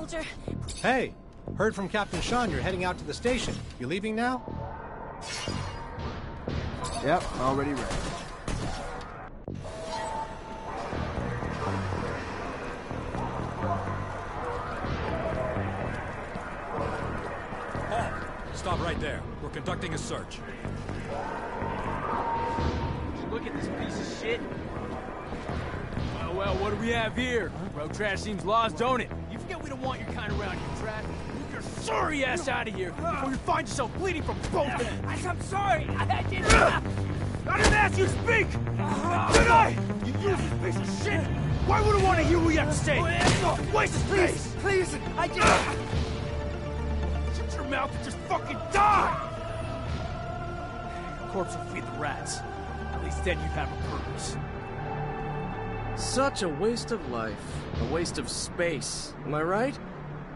soldier. Hey, heard from Captain Sean you're heading out to the station. You leaving now? Yep, already ready. Stop right there. We're conducting a search. Look at this piece of shit. Well, what do we have here? Road trash seems lost, don't it? You forget we don't want your kind around here, trash. Move your sorry ass out of here before you find yourself bleeding from both ends. I'm sorry. I didn't ask you to speak! Did I? You useless piece of shit! Why would I want to hear what you have to say? Waste of space! Please, I just... Shut your mouth and just fucking die! Corpse will feed the rats. At least then you'd have a purpose. Such a waste of life. A waste of space. Am I right?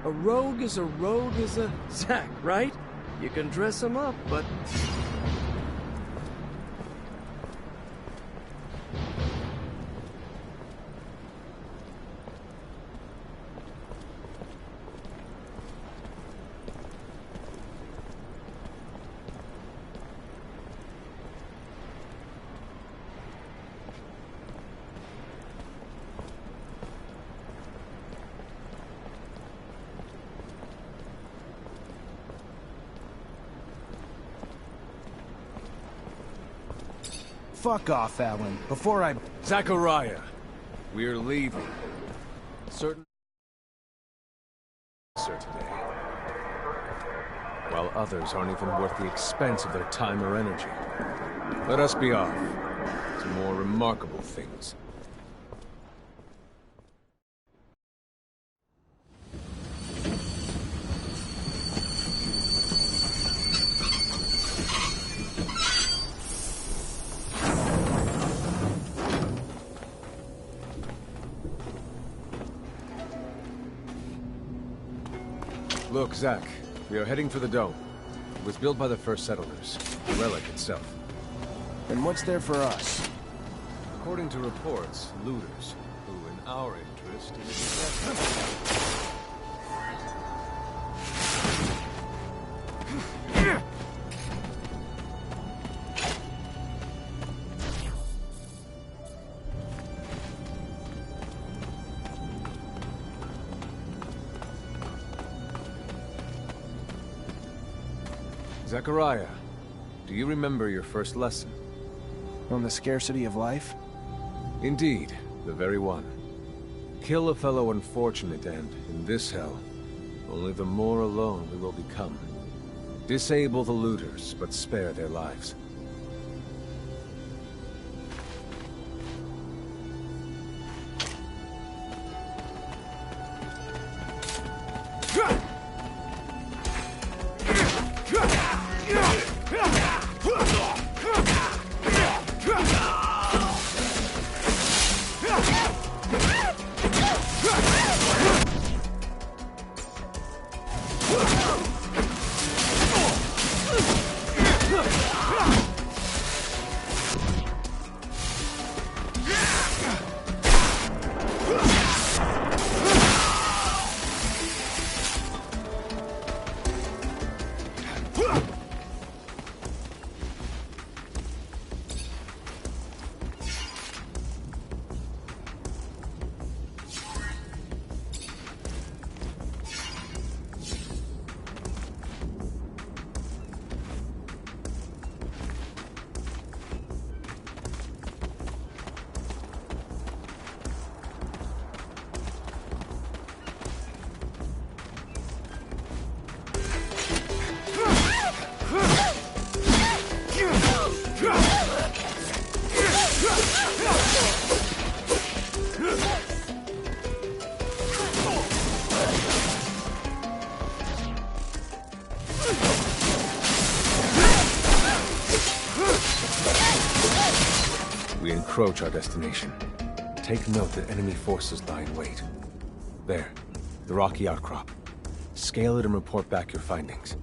A rogue is a Zack, right? You can dress him up, but... Fuck off, Alan. Before I... Zachariah, we're leaving. Certain... Sir, today. While others aren't even worth the expense of their time or energy. Let us be off to more remarkable things. Look, Zach, we are heading for the dome. It was built by the first settlers, the relic itself. And what's there for us? According to reports, looters, who in our interest in the Zachariah, do you remember your first lesson? On the scarcity of life? Indeed, the very one. Kill a fellow unfortunate and, in this hell, only the more alone we will become. Disable the looters, but spare their lives. We encroach our destination. Take note that enemy forces lie in wait. There, the rocky outcrop. Scale it and report back your findings.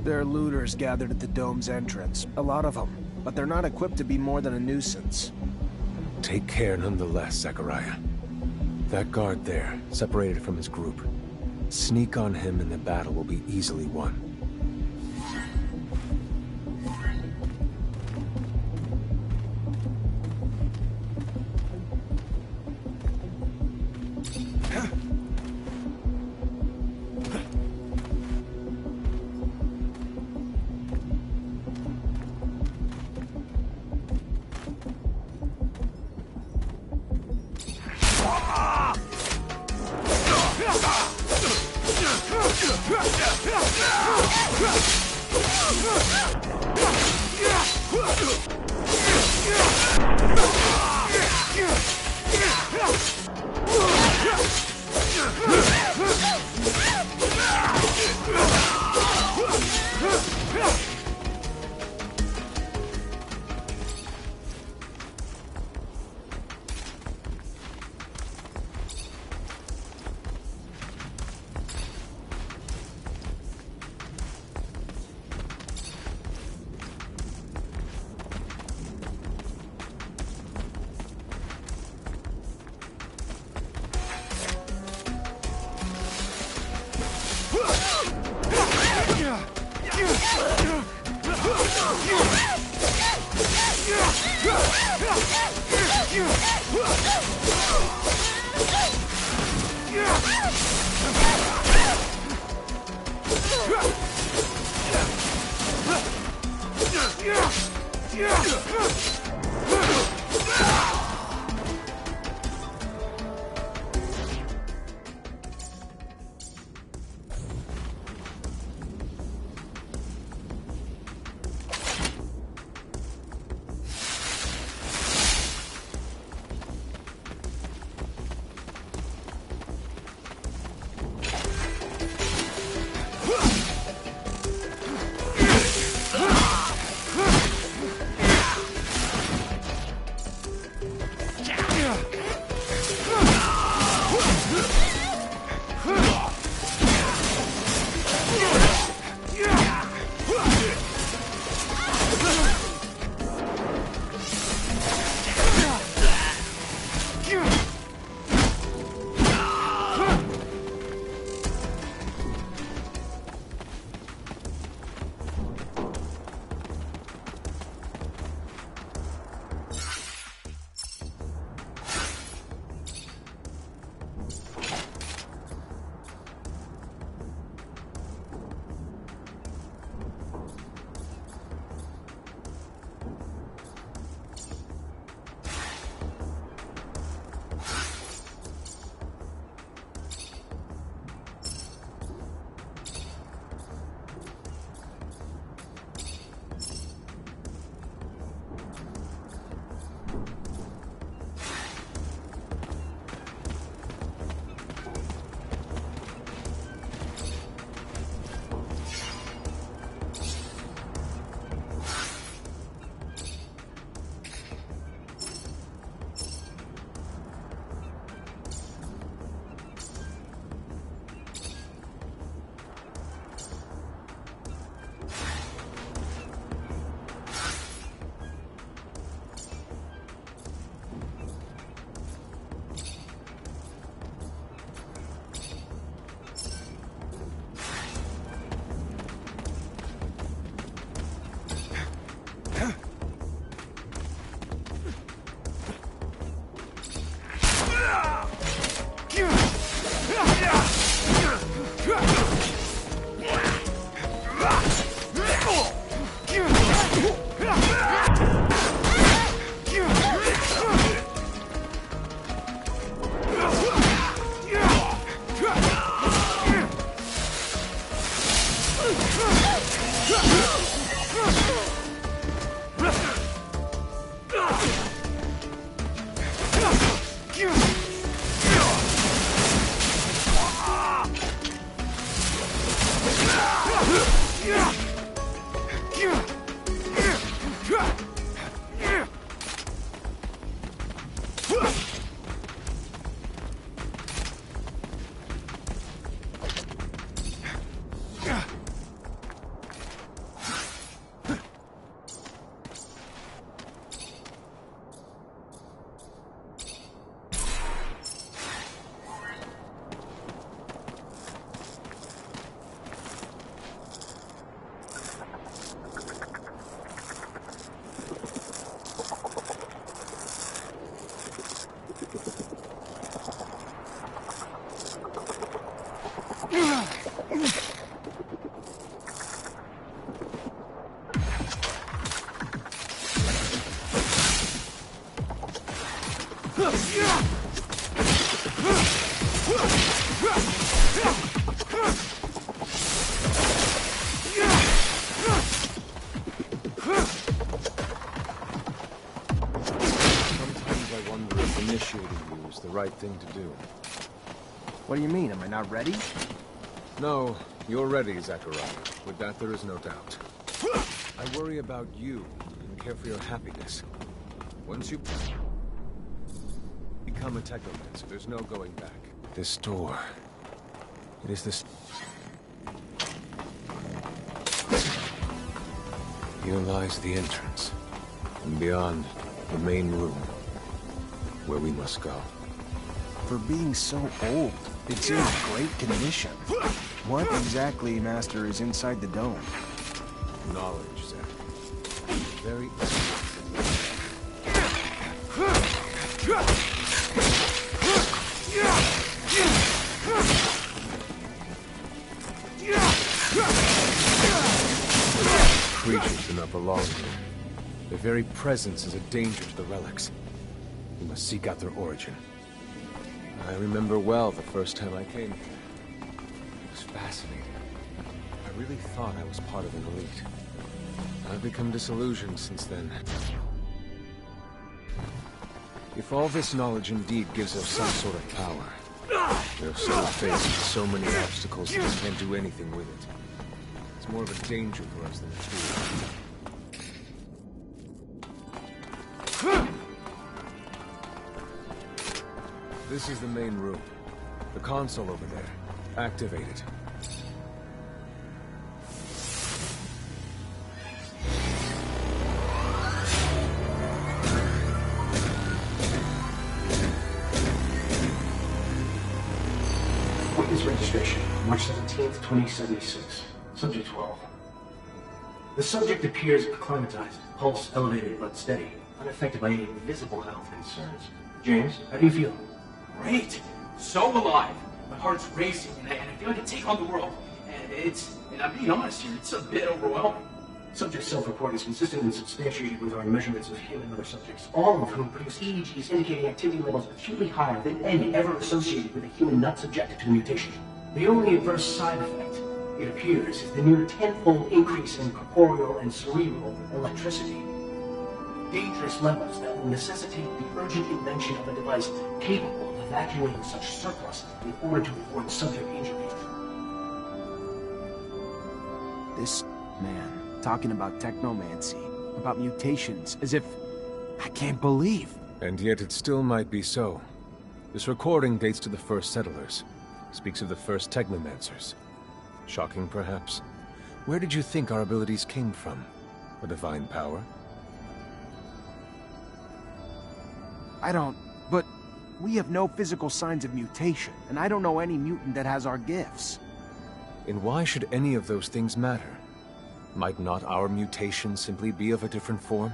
There are looters gathered at the dome's entrance. A lot of them. But they're not equipped to be more than a nuisance. Take care nonetheless, Zachariah. That guard there, separated from his group. Sneak on him and the battle will be easily won. right thing to do. What do you mean? Am I not ready? No, you're ready, Zachariah. With that, there is no doubt. I worry about you and care for your happiness. Once you become a Technomancer, there's no going back. This door... It is this... Here lies the entrance. And beyond, the main room. Where we must go. For being so old, it's in great condition. What exactly, Master, is inside the dome? Knowledge, Zach. Very... Creatures do not belong here. Their very presence is a danger to the relics. We must seek out their origin. I remember well the first time I came here. It was fascinating. I really thought I was part of an elite. I've become disillusioned since then. If all this knowledge indeed gives us some sort of power, we're still faced with so many obstacles that we can't do anything with it. It's more of a danger for us than a tool. This is the main room. The console over there. Activate it. Witness registration, March 17th, 2076. Subject 12. The subject appears acclimatized, pulse elevated but steady, unaffected by any visible health concerns. James, how do you feel? Great! So alive! My heart's racing, and I feel like I can take on the world. And I'm being honest here, it's a bit overwhelming. Subject self-report is consistent and substantiated with our measurements of him and other subjects, all of whom produce EEGs indicating activity levels acutely higher than any ever associated with a human not subjected to the mutation. The only adverse side effect, it appears, is the near tenfold increase in corporeal and cerebral electricity. Dangerous levels that will necessitate the urgent invention of a device capable of evacuating such surplus in order to avoid subject injury. This man talking about technomancy, about mutations, as if... I can't believe. And yet it still might be so. This recording dates to the first settlers. Speaks of the first Technomancers. Shocking, perhaps? Where did you think our abilities came from? A divine power? I don't... But we have no physical signs of mutation, and I don't know any mutant that has our gifts. And why should any of those things matter? Might not our mutation simply be of a different form?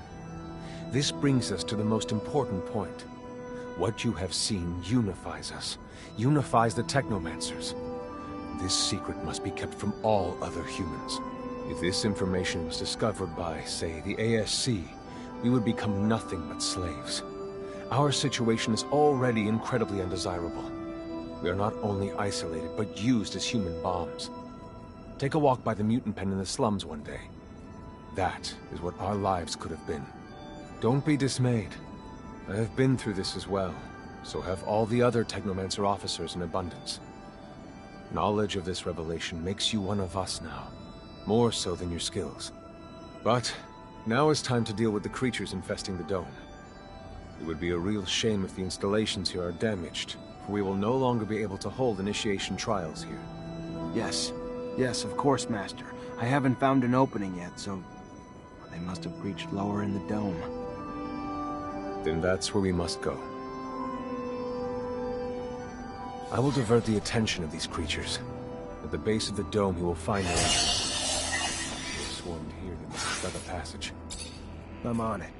This brings us to the most important point. What you have seen unifies us, unifies the Technomancers. This secret must be kept from all other humans. If this information was discovered by, say, the ASC, we would become nothing but slaves. Our situation is already incredibly undesirable. We are not only isolated, but used as human bombs. Take a walk by the mutant pen in the slums one day. That is what our lives could have been. Don't be dismayed. I have been through this as well, so have all the other Technomancer officers in abundance. Knowledge of this revelation makes you one of us now, more so than your skills. But now is time to deal with the creatures infesting the dome. It would be a real shame if the installations here are damaged, for we will no longer be able to hold initiation trials here. Yes. Yes, of course, Master. I haven't found an opening yet, so... They must have breached lower in the dome. Then that's where we must go. I will divert the attention of these creatures. At the base of the dome, you will find their entrance. I have sworn to hear them by the passage. I'm on it.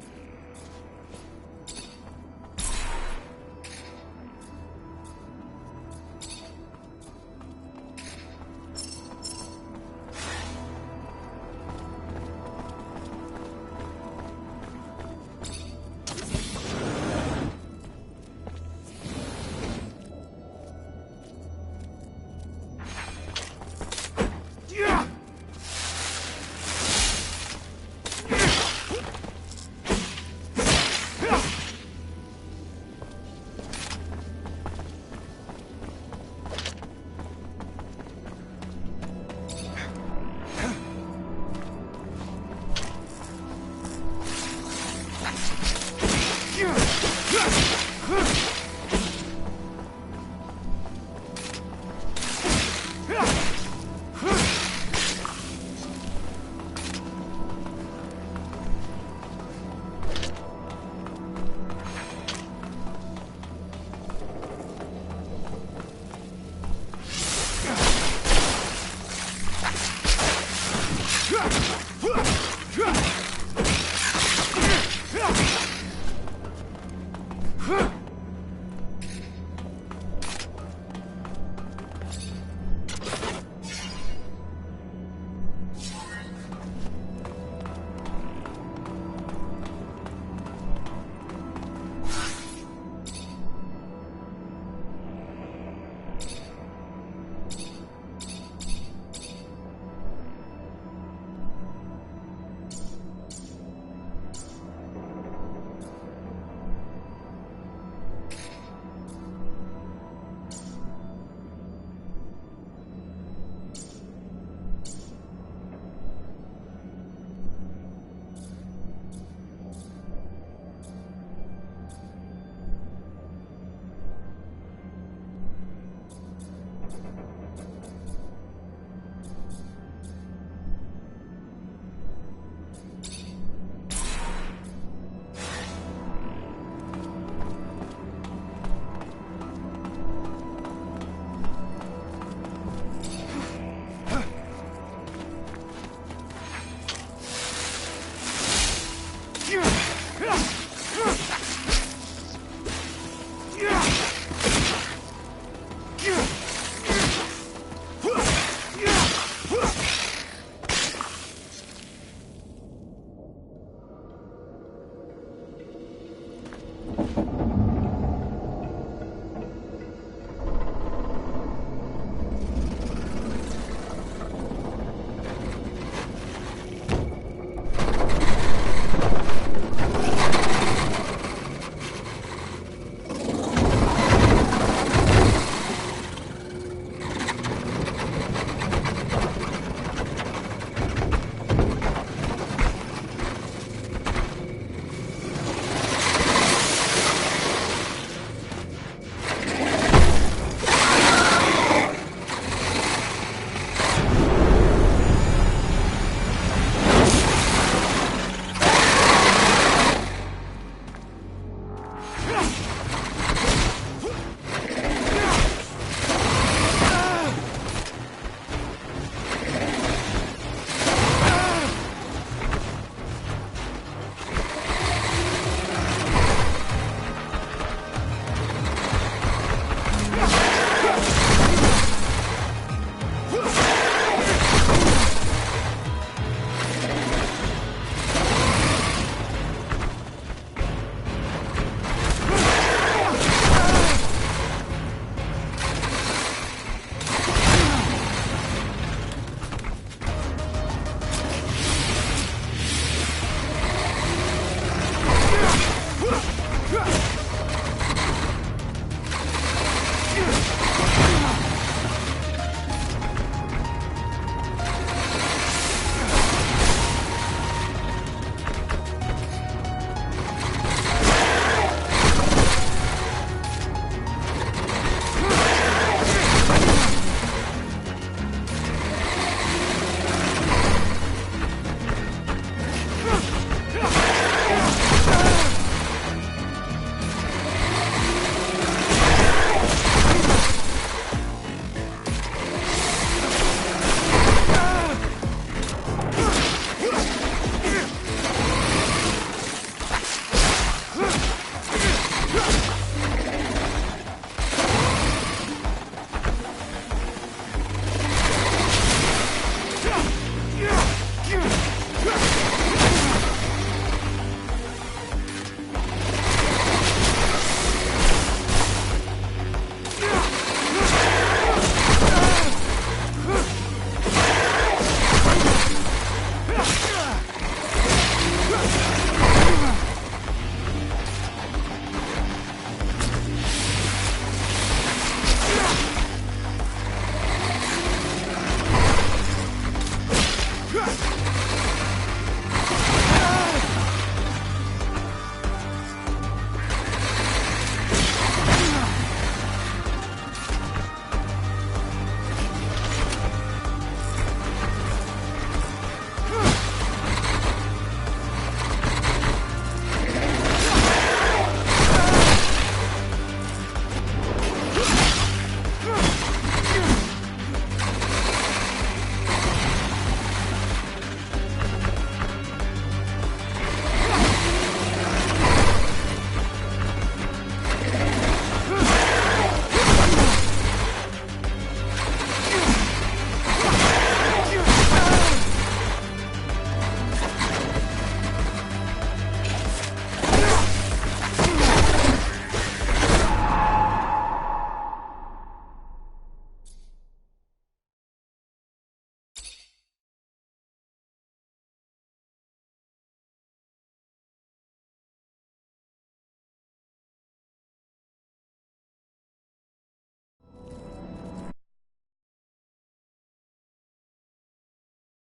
Huh?